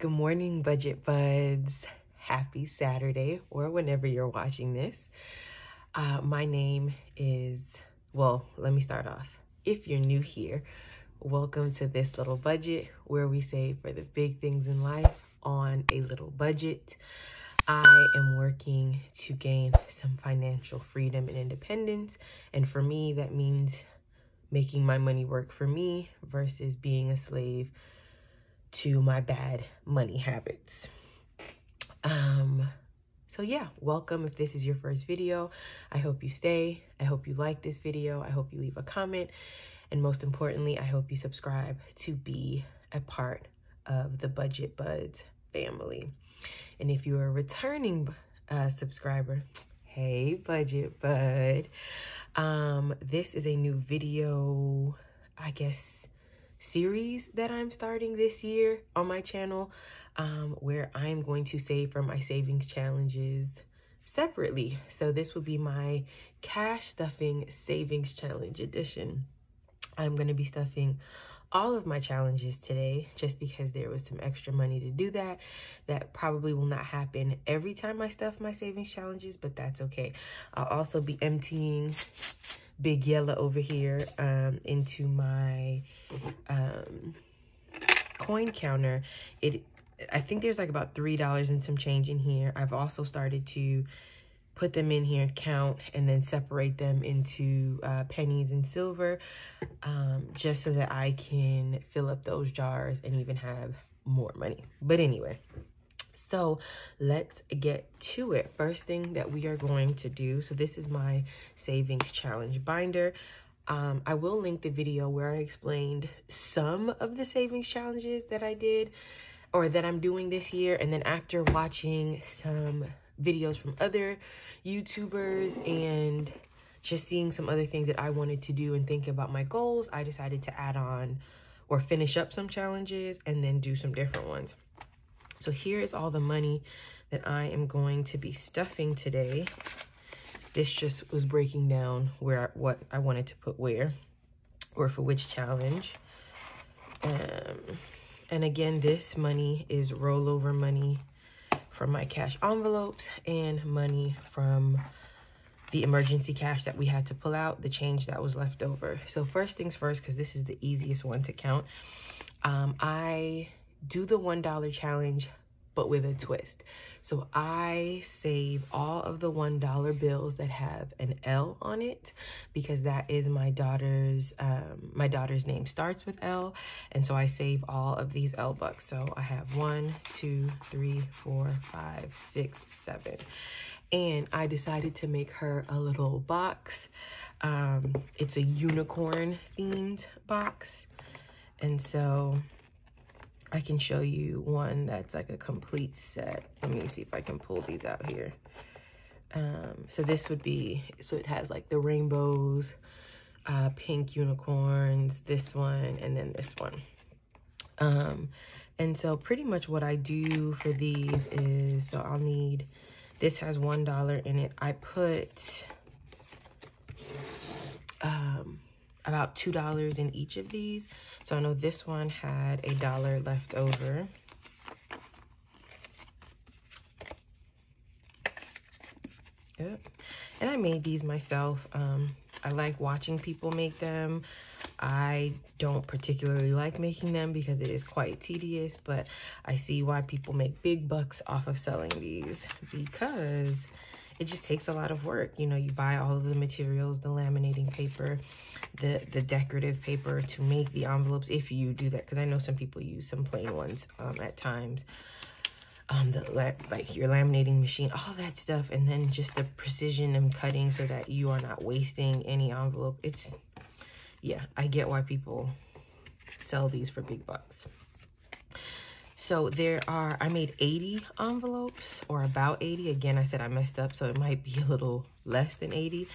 Good morning, Budget Buds. Happy Saturday, or whenever you're watching this. My name is, well, let me start off. If you're new here, welcome to this little budget where we save for the big things in life on a little budget. I am working to gain some financial freedom and independence. And for me, that means making my money work for me versus being a slave to my bad money habits. So yeah, welcome if this is your first video. I hope you stay. I hope you like this video. I hope you leave a comment. And most importantly, I hope you subscribe to be a part of the Budget Buds family. And if you're a returning subscriber, hey Budget Bud. This is a new video, I guess, series that I'm starting this year on my channel, where I'm going to save for my savings challenges separately. So this will be my cash stuffing savings challenge edition. I'm going to be stuffing all of my challenges today just because there was some extra money to do that. That probably will not happen every time I stuff my savings challenges, but that's okay. I'll also be emptying Big Yellow over here into my coin counter. I think there's like about $3 and some change in here. I've also started to put them in here, count, and then separate them into pennies and silver, just so that I can fill up those jars and even have more money. But anyway, so let's get to it. First thing that we are going to do, so this is my savings challenge binder. I will link the video where I explained some of the savings challenges that I did or that I'm doing this year. And then after watching some videos from other YouTubers and just seeing some other things that I wanted to do and think about my goals, I decided to add on or finish up some challenges and then do some different ones. So here is all the money that I am going to be stuffing today. This just was breaking down what I wanted to put where or for which challenge. And again, this money is rollover money from my cash envelopes and money from the emergency cash that we had to pull out, the change that was left over. So first things first, because this is the easiest one to count. I do the $1 challenge, but with a twist. So I save all of the $1 bills that have an L on it, because that is my daughter's name starts with L. And so I save all of these L bucks. So I have 1, 2, 3, 4, 5, 6, 7. And I decided to make her a little box. It's a unicorn themed box. And so I can show you one that's like a complete set. Let me see if I can pull these out here. So this would be, so it has like the rainbows, pink unicorns, this one, and then this one. And so pretty much what I do for these is, so I'll need, this has $1 in it. I put about $2 in each of these. So I know this one had $1 left over. Yep. And I made these myself. I like watching people make them. I don't particularly like making them because it is quite tedious, but I see why people make big bucks off of selling these, because it just takes a lot of work. You know, you buy all of the materials, the laminating paper, the decorative paper to make the envelopes, if you do that, because I know some people use some plain ones at times. Like your laminating machine, all that stuff, and then just the precision and cutting so that you are not wasting any envelope. It's, yeah, I get why people sell these for big bucks. So I made 80 envelopes, or about 80. Again, I said I messed up, so it might be a little less than 80.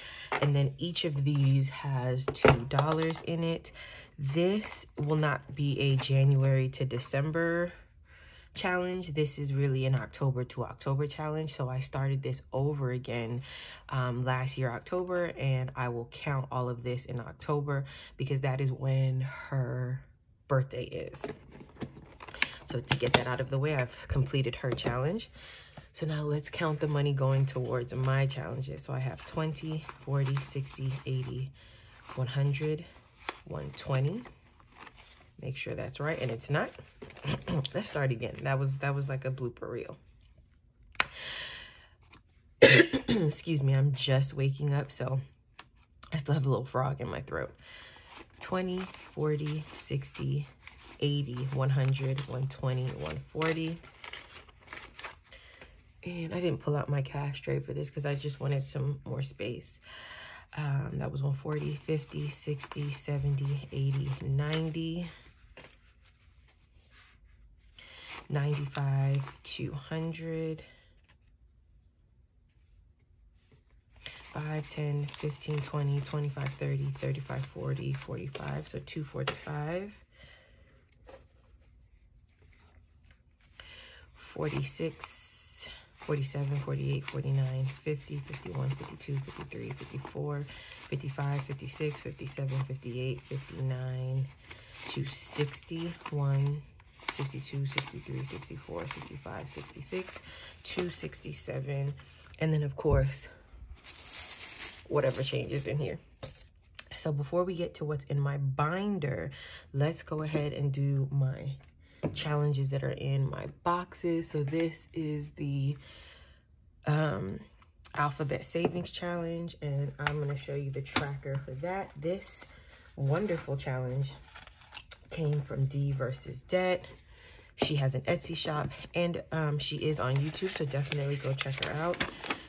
And then each of these has $2 in it. This will not be a January to December challenge. This is really an October to October challenge. So I started this over again last year, October, and I will count all of this in October because that is when her birthday is. So to get that out of the way, I've completed her challenge. So now let's count the money going towards my challenges. So I have 20, 40, 60, 80, 100, 120. Make sure that's right, and it's not. Let's start again. That was like a blooper reel. Excuse me, I'm just waking up, so I still have a little frog in my throat. 20, 40, 60, 80, 100, 120, 140. And I didn't pull out my cash tray for this because I just wanted some more space. That was 140, 50, 60, 70, 80, 90, 95, 200, 5, 10, 15, 20, 25, 30, 35, 40, 45. So 245. 46, 47, 48, 49, 50, 51, 52, 53, 54, 55, 56, 57, 58, 59, to 61, 62, 63, 64, 65, 66, 267, and then of course, whatever changes in here. So before we get to what's in my binder, let's go ahead and do my challenges that are in my boxes. So this is the alphabet savings challenge, and I'm going to show you the tracker for that. This wonderful challenge came from D versus Debt. She has an Etsy shop, and she is on YouTube, so definitely go check her out.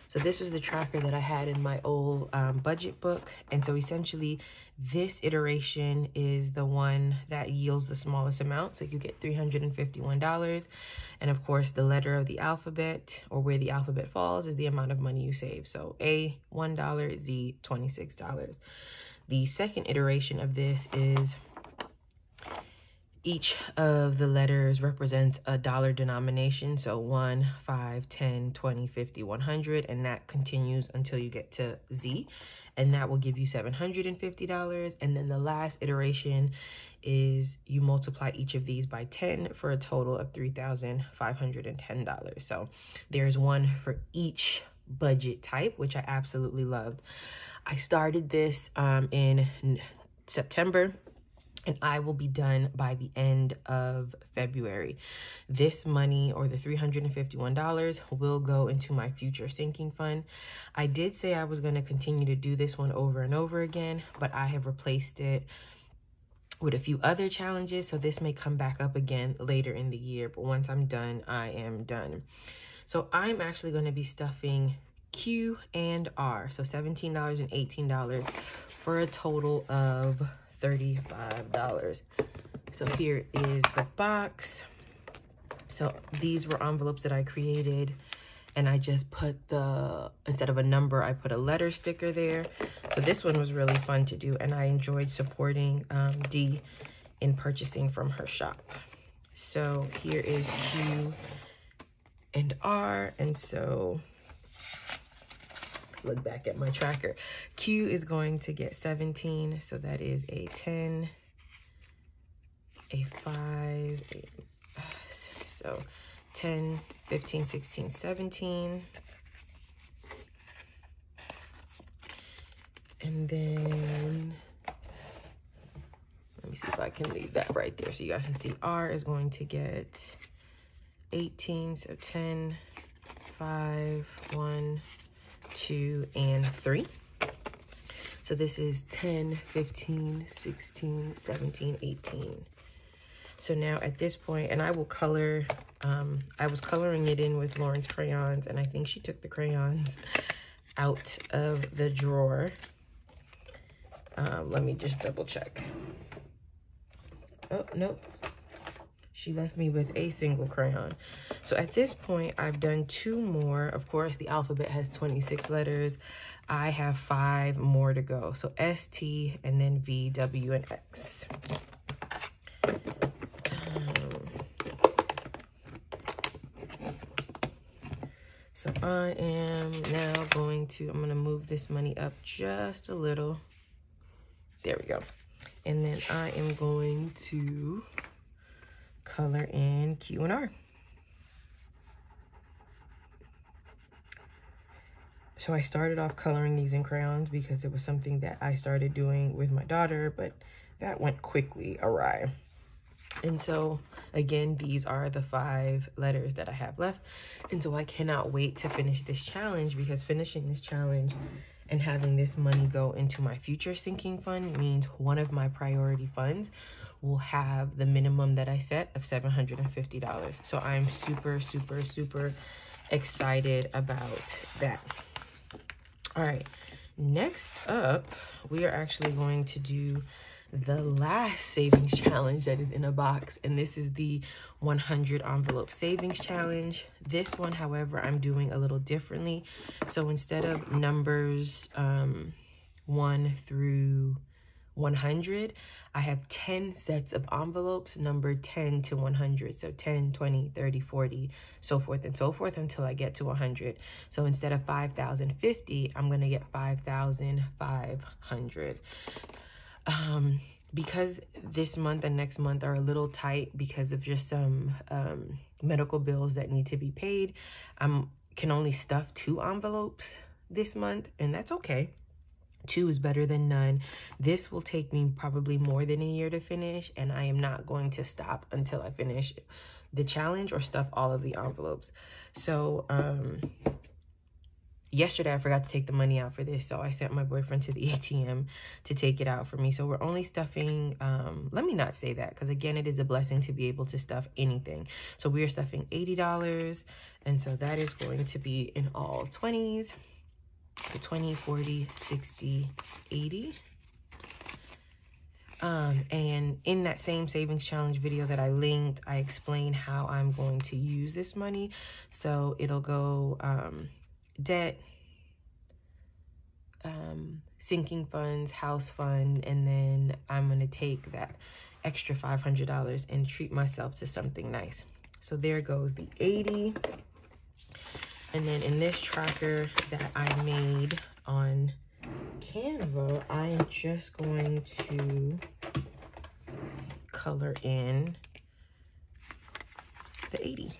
So this was the tracker that I had in my old budget book. And so essentially this iteration is the one that yields the smallest amount. So you get $351. And of course, the letter of the alphabet, or where the alphabet falls, is the amount of money you save. So A, $1, Z, $26. The second iteration of this is each of the letters represents a dollar denomination. So 1, 5, 10, 20, 50, 100, and that continues until you get to Z, and that will give you $750. And then the last iteration is you multiply each of these by 10 for a total of $3,510. So there's one for each budget type, which I absolutely loved. I started this in September, and I will be done by the end of February. This money, or the $351, will go into my future sinking fund. I did say I was going to continue to do this one over and over again, but I have replaced it with a few other challenges, so this may come back up again later in the year, but once I'm done, I am done. So I'm actually going to be stuffing Q and R, so $17 and $18 for a total of $35. So here is the box. So these were envelopes that I created, and I just put instead of a number, I put a letter sticker there. So this one was really fun to do, and I enjoyed supporting Dee in purchasing from her shop. So here is Q and R, and so look back at my tracker. Q is going to get 17, so that is a 10, a 5, so 10, 15, 16, 17. And then, let me see if I can leave that right there so you guys can see. R is going to get 18, so 10, 5, 1, 2, and 3. So this is 10, 15, 16, 17, 18. So now at this point, and I will color, I was coloring it in with Lauren's crayons, and I think she took the crayons out of the drawer. Let me just double check. Oh, nope. She left me with a single crayon. So at this point, I've done 2 more. Of course, the alphabet has 26 letters. I have 5 more to go. So S, T, and then V, W, and X. So I am now I'm going to move this money up just a little. There we go. And then I am going to color in Q&R. So I started off coloring these in crayons because it was something that I started doing with my daughter, but that went quickly awry. And so again, these are the 5 letters that I have left. And so I cannot wait to finish this challenge, because finishing this challenge and having this money go into my future sinking fund means one of my priority funds will have the minimum that I set of $750. So I'm super, super, super excited about that. All right, next up, we are actually going to do the last savings challenge that is in a box, and this is the 100 envelope savings challenge. This one, however, I'm doing a little differently. So instead of numbers 1 through 100, I have 10 sets of envelopes numbered 10 to 100. So 10, 20, 30, 40, so forth and so forth until I get to 100. So instead of 5,050, I'm going to get 5,500. Because this month and next month are a little tight because of just some medical bills that need to be paid, I can only stuff 2 envelopes this month, and that's okay. 2 is better than none. This will take me probably more than a year to finish, and I am not going to stop until I finish the challenge or stuff all of the envelopes. So yesterday I forgot to take the money out for this, so I sent my boyfriend to the ATM to take it out for me. So we're only stuffing, let me not say that, because again, it is a blessing to be able to stuff anything. So we are stuffing $80, and so that is going to be in all 20s. So 20, 40, 60, 80. And in that same savings challenge video that I linked, I explain how I'm going to use this money. So it'll go debt, sinking funds, house fund, and then I'm going to take that extra $500 and treat myself to something nice. So there goes the 80. And then in this tracker that I made on Canva, I'm just going to color in the 80.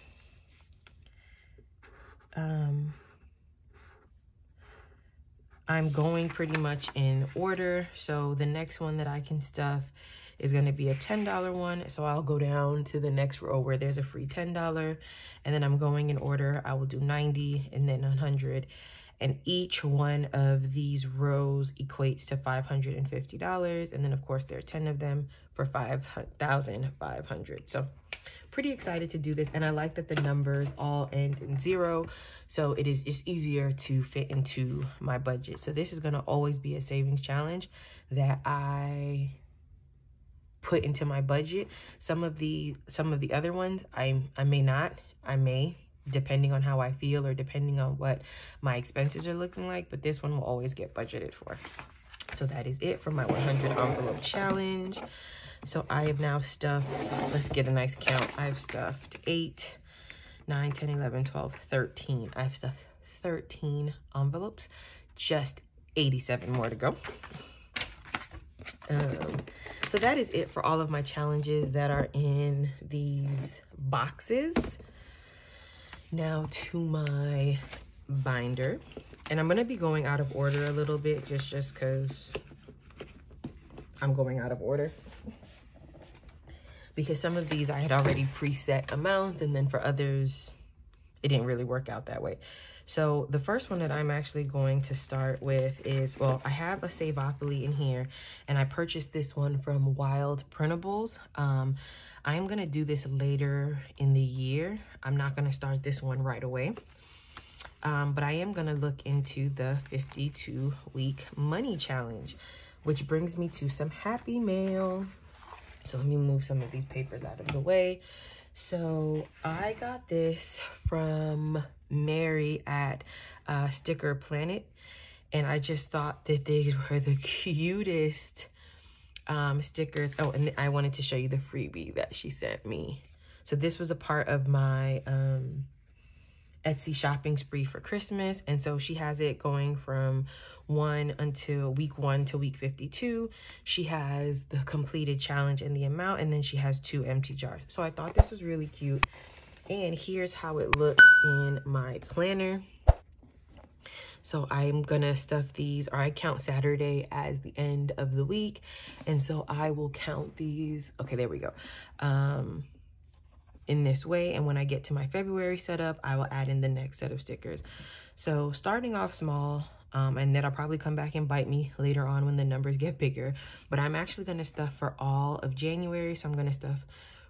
I'm going pretty much in order. So the next one that I can stuff is going to be a $10 one. So I'll go down to the next row where there's a free $10. And then I'm going in order. I will do 90 and then 100. And each one of these rows equates to $550. And then, of course, there are 10 of them for 5,500. So pretty excited to do this. And I like that the numbers all end in 0. So it is just easier to fit into my budget. So this is going to always be a savings challenge that I put into my budget. Some of the other ones I may not. I may, depending on how I feel or depending on what my expenses are looking like, but this one will always get budgeted for. So that is it for my 100 envelope challenge. So I have now stuffed, let's get a nice count. I've stuffed 8, 9, 10, 11, 12, 13. I've stuffed 13 envelopes, just 87 more to go. So that is it for all of my challenges that are in these boxes. Now to my binder, and I'm going to be going out of order a little bit just because I'm going out of order, because some of these I had already preset amounts, and then for others it didn't really work out that way. So the first one that I'm actually going to start with is, well, I have a Savopoly in here, and I purchased this one from Wild Printables. I'm going to do this later in the year. I'm not going to start this one right away. But I am going to look into the 52-week money challenge, which brings me to some happy mail. So let me move some of these papers out of the way. So I got this from Mary at Sticker Planet, and I just thought that they were the cutest stickers. Oh, and I wanted to show you the freebie that she sent me. So this was a part of my Etsy shopping spree for Christmas, and so she has it going from 1 until week 1 to week 52. She has the completed challenge and the amount, and then she has 2 empty jars. So I thought this was really cute. And here's how it looks in my planner. So I'm gonna stuff these, or I count Saturday as the end of the week. And so I will count these, okay, there we go, in this way. And when I get to my February setup, I will add in the next set of stickers. So starting off small, and that'll probably come back and bite me later on when the numbers get bigger. But I'm actually gonna stuff for all of January. So I'm gonna stuff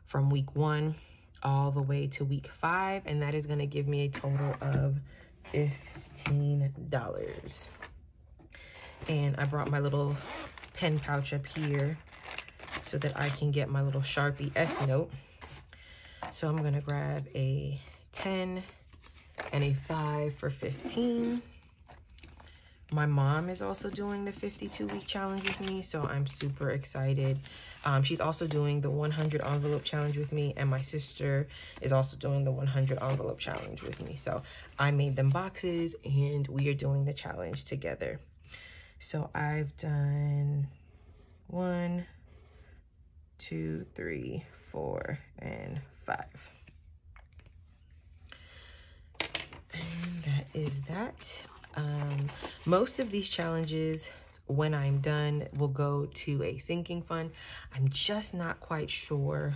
from week 1 all the way to week 5. And that is gonna give me a total of $15. And I brought my little pen pouch up here so that I can get my little Sharpie S note. So I'm gonna grab a 10 and a 5 for 15. My mom is also doing the 52-week challenge with me, so I'm super excited. She's also doing the 100 envelope challenge with me, and my sister is also doing the 100 envelope challenge with me. So I made them boxes, and we are doing the challenge together. So I've done 1, 2, 3, 4, and 5. And that is that. Most of these challenges, when I'm done, will go to a sinking fund. I'm just not quite sure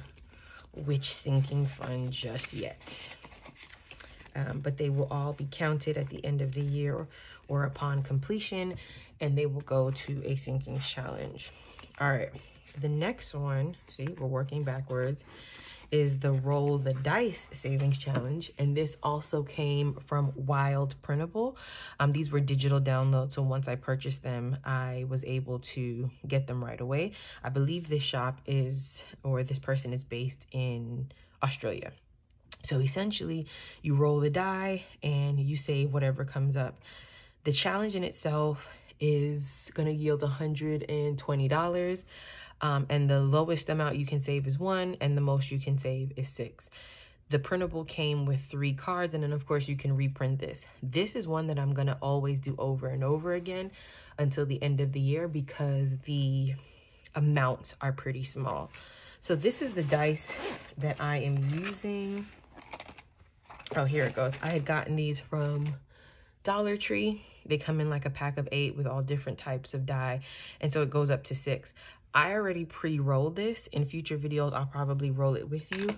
which sinking fund just yet. But they will all be counted at the end of the year or upon completion, and they will go to a sinking challenge. All right, the next one, see, we're working backwards, is the Roll the Dice Savings Challenge. And this also came from Wild Printable. These were digital downloads, so once I purchased them, I was able to get them right away. I believe this shop is, or this person is based in Australia. So essentially, you roll the die and you save whatever comes up. The challenge in itself is going to yield $120. And the lowest amount you can save is 1, and the most you can save is 6. The printable came with 3 cards, and then of course you can reprint this. This is one that I'm gonna always do over and over again until the end of the year because the amounts are pretty small. So this is the dice that I am using. Oh, here it goes. I had gotten these from Dollar Tree. They come in like a pack of 8 with all different types of die, and so it goes up to 6. I already pre-rolled this. In future videos, I'll probably roll it with you.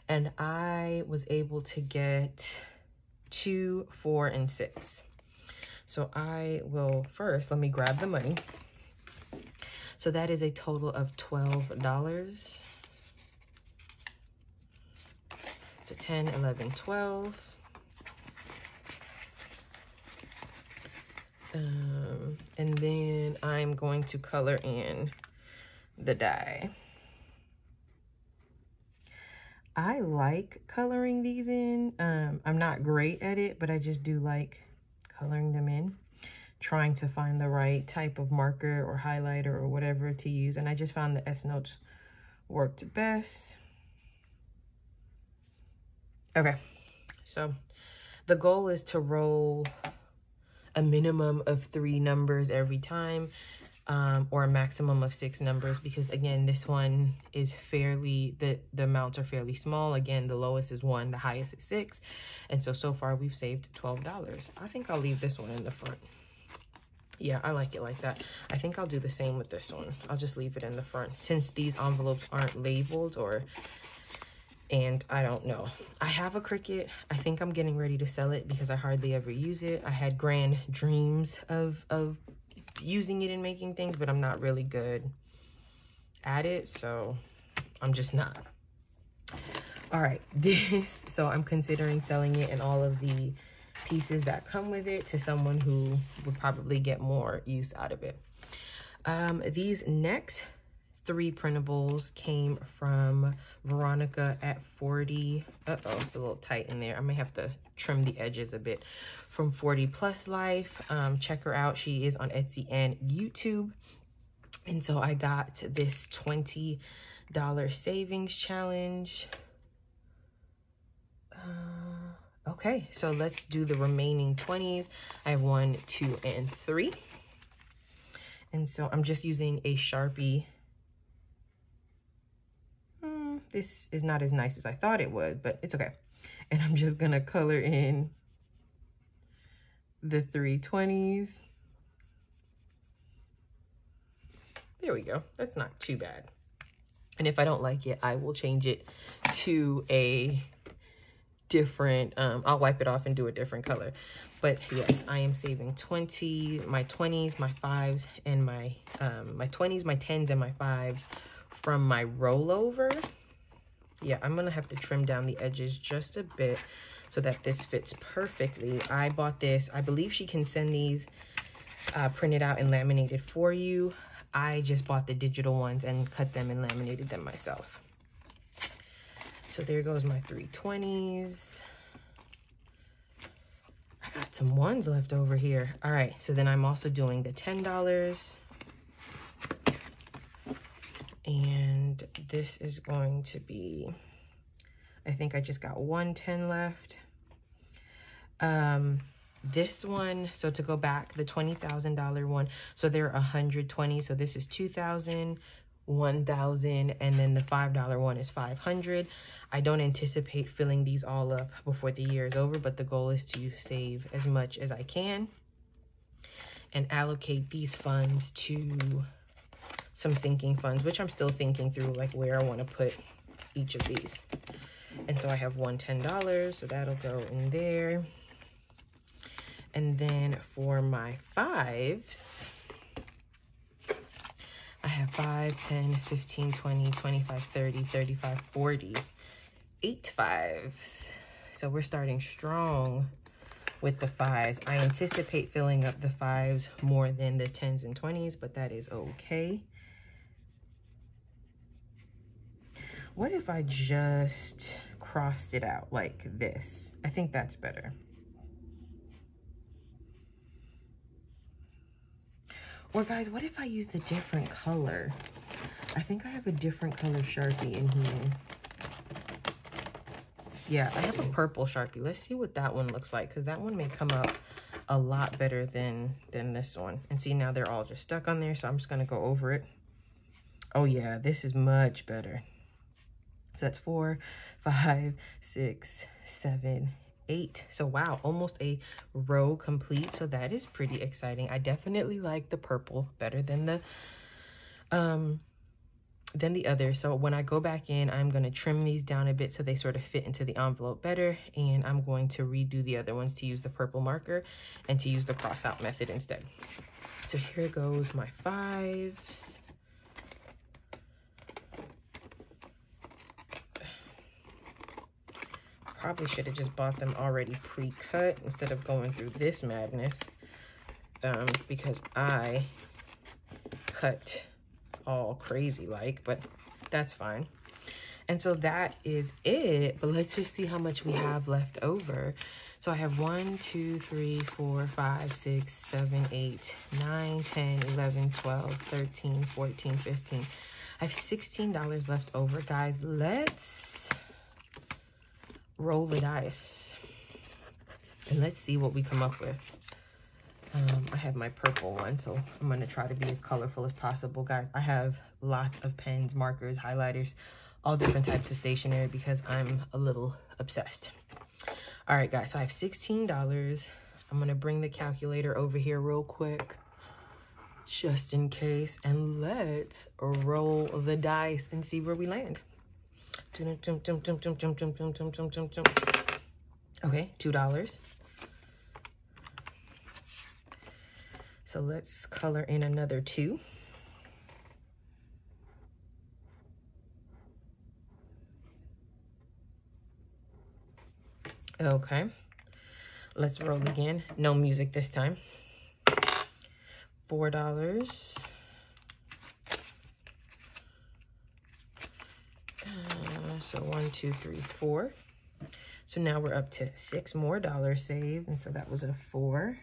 And I was able to get 2, 4, and 6. So I will first, let me grab the money. So that is a total of $12. So 10, 11, 12. And then I'm going to color in the die. I like coloring these in. I'm not great at it, but I just do like coloring them in, trying to find the right type of marker or highlighter or whatever to use. And I just found the S notes worked best. Okay, so the goal is to roll a minimum of 3 numbers every time. Or a maximum of 6 numbers, because again, this one is fairly, the amounts are fairly small. Again, the lowest is 1, the highest is 6. And so far we've saved $12. I think I'll leave this one in the front. Yeah, I like it like that. I think I'll do the same with this one. I'll just leave it in the front since these envelopes aren't labeled, and I don't know. I have a Cricut. I think I'm getting ready to sell it because I hardly ever use it. I had grand dreams of using it and making things, but I'm not really good at it, so I'm just not. All right, so I'm considering selling it and all of the pieces that come with it to someone who would probably get more use out of it. These next 3 printables came from Veronica at 40. Uh-oh, it's a little tight in there. I may have to trim the edges a bit. From 40 Plus Life. Check her out. She is on Etsy and YouTube. And so I got this $20 savings challenge. Okay, so let's do the remaining 20s. I have 1, 2, and 3. And so I'm just using a Sharpie. This is not as nice as I thought it would, but it's okay. And I'm just gonna color in the 320s. There we go. That's not too bad. And if I don't like it, I will change it to a different, I'll wipe it off and do a different color. But yes, I am saving my 20s, my 5s, and my 20s, my 10s, and my 5s from my rollover. Yeah, I'm gonna have to trim down the edges just a bit so that this fits perfectly. I bought this. I believe she can send these printed out and laminated for you. I just bought the digital ones and cut them and laminated them myself. So there goes my 320s. I got some ones left over here. All right, so then I'm also doing the $10. And this is going to be, I think I just got 110 left. This one, so to go back, the $20,000 one, so there are 120, so this is 2,000, 1,000, and then the $5 one is 500. I don't anticipate filling these all up before the year is over, but the goal is to save as much as I can and allocate these funds to some sinking funds, which I'm still thinking through, like where I want to put each of these. And so I have $110, so that'll go in there. And then for my 5s, I have 5, 10, 15, 20, 25, 30, 35, 40, 8 5s. So we're starting strong with the 5s. I anticipate filling up the 5s more than the 10s and 20s, but that is okay. What if I just crossed it out like this? I think that's better. Or guys, what if I use a different color? I think I have a different color Sharpie in here. Yeah, I have a purple Sharpie. Let's see what that one looks like, because that one may come out a lot better than this one. And see, now they're all just stuck on there, so I'm just gonna go over it. Oh yeah, this is much better. So that's 4, 5, 6, 7, 8. So wow, almost a row complete. So that is pretty exciting. I definitely like the purple better than the other. So when I go back in, I'm going to trim these down a bit so they sort of fit into the envelope better, and I'm going to redo the other ones to use the purple marker and to use the cross out method instead. So here goes my 5s. Probably should have just bought them already pre-cut instead of going through this madness, because I cut all crazy like, but that's fine. And so that is it, but let's just see how much we have left over. So I have 1, 2, 3, 4, 5, 6, 7, 8, 9, 10, 11, 12, 13, 14, 15. I have $16 left over. Guys, let's roll the dice and let's see what we come up with. I have my purple one, so I'm going to try to be as colorful as possible. Guys, I have lots of pens, markers, highlighters, all different types of stationery because I'm a little obsessed. All right, guys, so I have $16. I'm going to bring the calculator over here real quick just in case, and let's roll the dice and see where we land. Okay, $2. So let's color in another 2. Okay, let's roll again. No music this time. $4. So 1, 2, 3, 4. So now we're up to $6 more saved, and so that was a 4.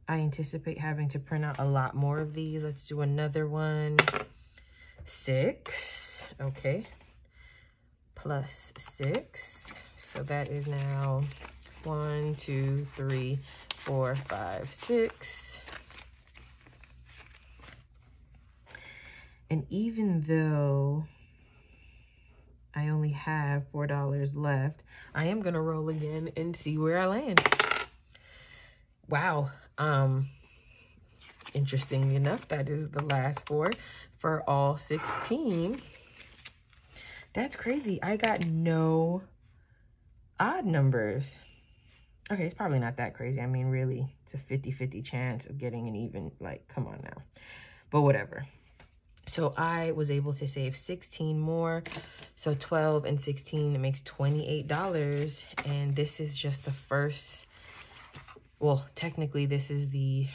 I anticipate having to print out a lot more of these. Let's do another one. 6. Okay. Plus 6. So that is now 1, 2, 3, 4, 5, 6. And even though I only have $4 left, I am gonna roll again and see where I land. Wow. Interesting enough, that is the last four for all 16. That's crazy. I got no odd numbers. Okay, it's probably not that crazy. I mean, really, it's a 50-50 chance of getting an even, like, come on now. But whatever. So I was able to save 16 more. So 12 and 16, it makes $28. And this is just the first, well, technically this is the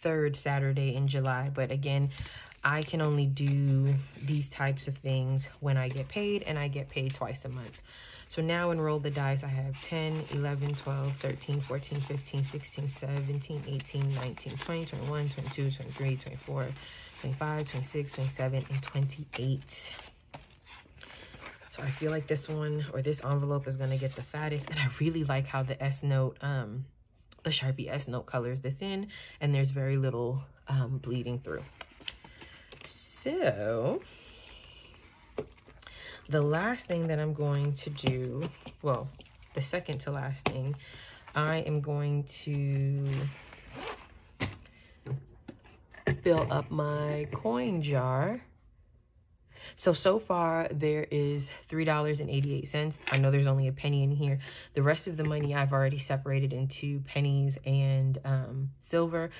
third Saturday in July. But again, I can only do these types of things when I get paid, and I get paid twice a month. So now in Roll the Dice, I have 10, 11, 12, 13, 14, 15, 16, 17, 18, 19, 20, 21, 22, 23, 24, 25, 26, 27, and 28. So I feel like this one, or this envelope, is going to get the fattest. And I really like how the S note, the Sharpie S note colors this in, and there's very little bleeding through. So the last thing that I'm going to do, well, the second to last thing, I am going to fill up my coin jar. So far there is $3.88. I know there's only a penny in here. The rest of the money I've already separated into pennies and silver.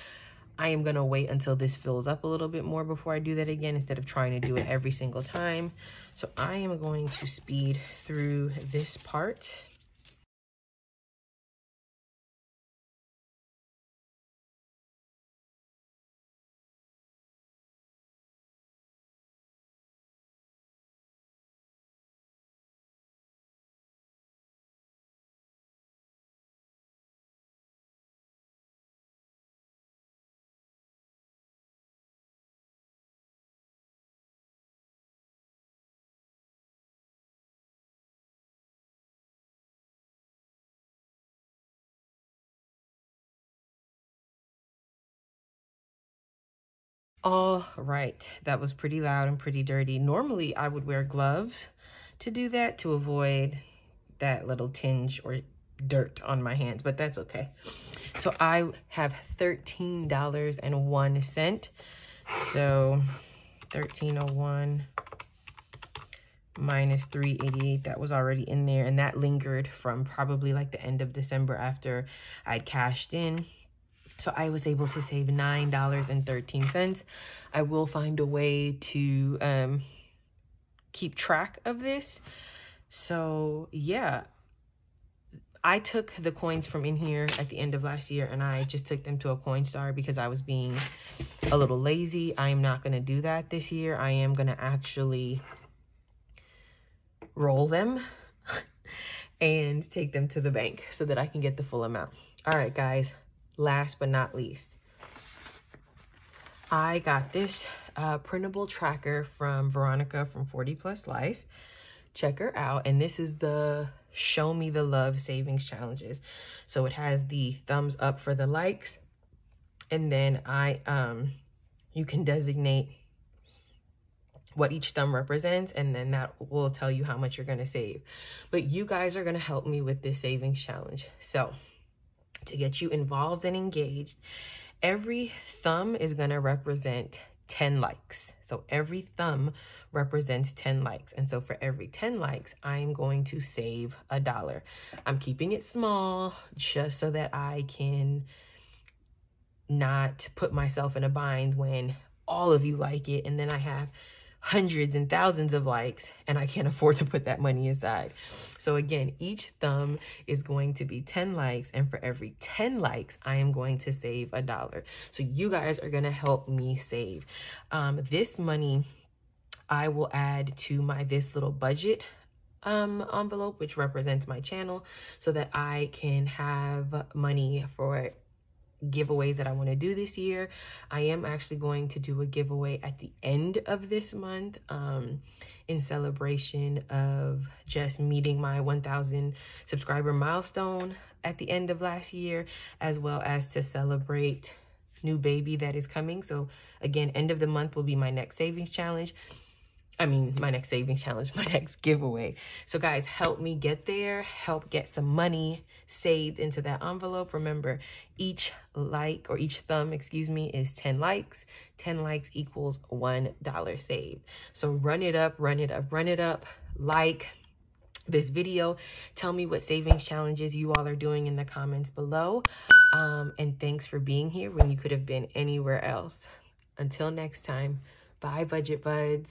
I am gonna wait until this fills up a little bit more before I do that again, instead of trying to do it every single time. So I am going to speed through this part. All right, that was pretty loud and pretty dirty. Normally I would wear gloves to do that, to avoid that little tinge or dirt on my hands, but that's okay. So I have $13.01. So 1301 minus 388, that was already in there, and that lingered from probably like the end of December after I'd cashed in. So I was able to save $9.13. I will find a way to keep track of this. So yeah, I took the coins from in here at the end of last year, and I just took them to a Coinstar because I was being a little lazy. I am not going to do that this year. I am going to actually roll them and take them to the bank so that I can get the full amount. All right, guys. Last but not least, I got this printable tracker from Veronica from 40 Plus Life. Check her out. And this is the Show Me the Love Savings Challenges. So it has the thumbs up for the likes. And then you can designate what each thumb represents, and then that will tell you how much you're going to save. But you guys are going to help me with this savings challenge. So to get you involved and engaged, every thumb is going to represent 10 likes. So every thumb represents 10 likes. And so for every 10 likes, I'm going to save $1. I'm keeping it small just so that I can not put myself in a bind when all of you like it, and then I have hundreds and thousands of likes and I can't afford to put that money aside. So again, each thumb is going to be 10 likes, and for every 10 likes, I am going to save $1. So you guys are going to help me save. This money I will add to my This Little Budget envelope, which represents my channel, so that I can have money for giveaways that I want to do this year. I am actually going to do a giveaway at the end of this month in celebration of just meeting my 1,000 subscriber milestone at the end of last year, as well as to celebrate new baby that is coming. So again, end of the month will be my next savings challenge. My next savings challenge, my next giveaway. So guys, help me get there. Help get some money saved into that envelope. Remember, each like, or each thumb, excuse me, is 10 likes. 10 likes equals $1 saved. So run it up, run it up, run it up. Like this video. Tell me what savings challenges you all are doing in the comments below. And thanks for being here when you could have been anywhere else. Until next time, bye, Budget Buds.